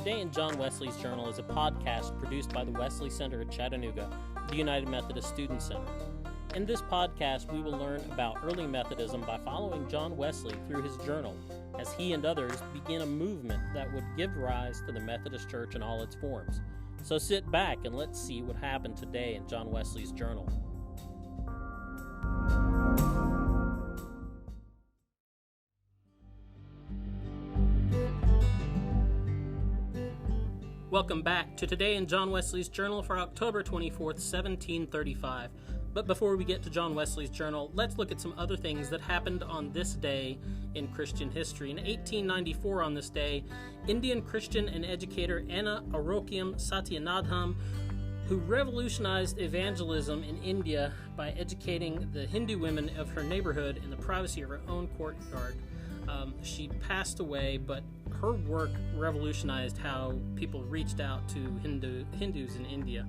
Today in John Wesley's Journal is a podcast produced by the Wesley Center at Chattanooga, the United Methodist Student Center. In this podcast, we will learn about early Methodism by following John Wesley through his journal, as he and others begin a movement that would give rise to the Methodist Church in all its forms. So sit back and let's see what happened today in John Wesley's Journal. Welcome back to Today in John Wesley's Journal for October 24th, 1735. But before we get to John Wesley's Journal, let's look at some other things that happened on this day in Christian history. In 1894 on this day, Indian Christian and educator Anna Arokyam Satyanadham, who revolutionized evangelism in India by educating the Hindu women of her neighborhood in the privacy of her own courtyard. She passed away, but her work revolutionized how people reached out to Hindus in India.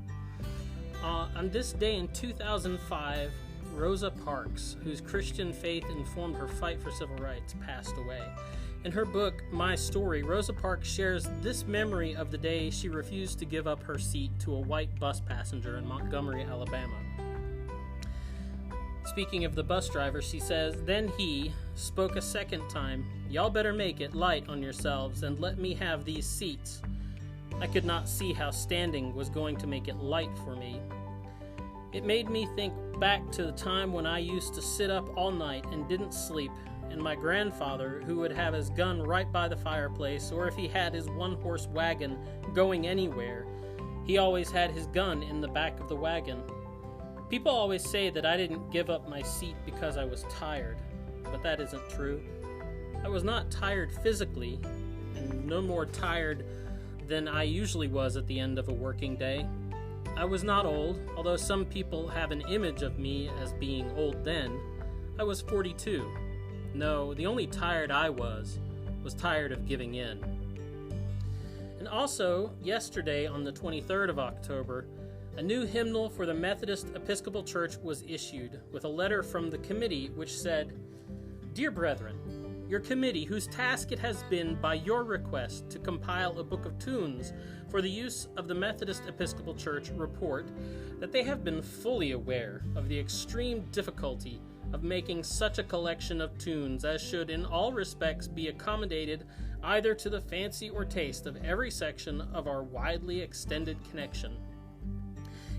On this day in 2005, Rosa Parks, whose Christian faith informed her fight for civil rights, passed away. In her book, My Story, Rosa Parks shares this memory of the day she refused to give up her seat to a white bus passenger in Montgomery, Alabama. Speaking of the bus driver, she says, "Then he spoke a second time, 'Y'all better make it light on yourselves and let me have these seats.' I could not see how standing was going to make it light for me. It made me think back to the time when I used to sit up all night and didn't sleep, and my grandfather, who would have his gun right by the fireplace, or if he had his one-horse wagon going anywhere, he always had his gun in the back of the wagon. People always say that I didn't give up my seat because I was tired, but that isn't true. I was not tired physically, and no more tired than I usually was at the end of a working day. I was not old, although some people have an image of me as being old then. I was 42. No, the only tired I was tired of giving in." And also, yesterday on the 23rd of October, a new hymnal for the Methodist Episcopal Church was issued, with a letter from the committee which said, "Dear brethren, your committee, whose task it has been by your request to compile a book of tunes for the use of the Methodist Episcopal Church, report that they have been fully aware of the extreme difficulty of making such a collection of tunes as should in all respects be accommodated either to the fancy or taste of every section of our widely extended connection.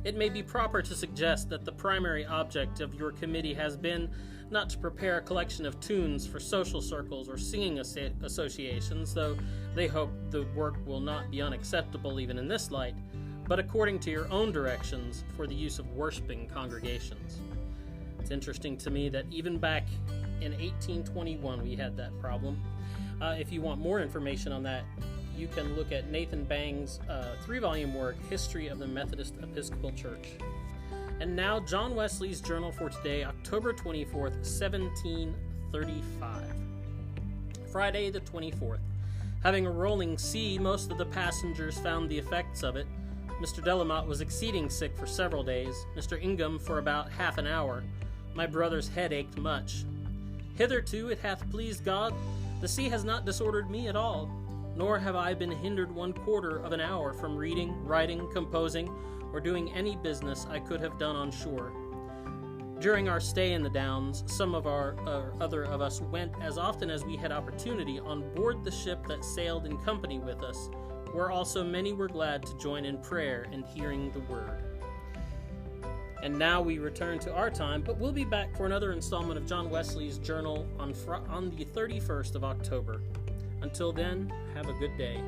It may be proper to suggest that the primary object of your committee has been not to prepare a collection of tunes for social circles or singing associations, though they hope the work will not be unacceptable even in this light, but according to your own directions for the use of worshiping congregations." It's interesting to me that even back in 1821 we had that problem. If you want more information on that, you can look at Nathan Bang's 3-volume work, History of the Methodist Episcopal Church. And now, John Wesley's Journal for today, October 24th, 1735. Friday the 24th. Having a rolling sea, most of the passengers found the effects of it. Mr. Delamotte was exceeding sick for several days, Mr. Ingham for about half an hour. My brother's head ached much. Hitherto it hath pleased God, the sea has not disordered me at all, nor have I been hindered 1/4 of an hour from reading, writing, composing, or doing any business I could have done on shore. During our stay in the Downs, some of our other of us went as often as we had opportunity on board the ship that sailed in company with us, where also many were glad to join in prayer and hearing the word. And now we return to our time, but we'll be back for another installment of John Wesley's Journal on the 31st of October. Until then, have a good day.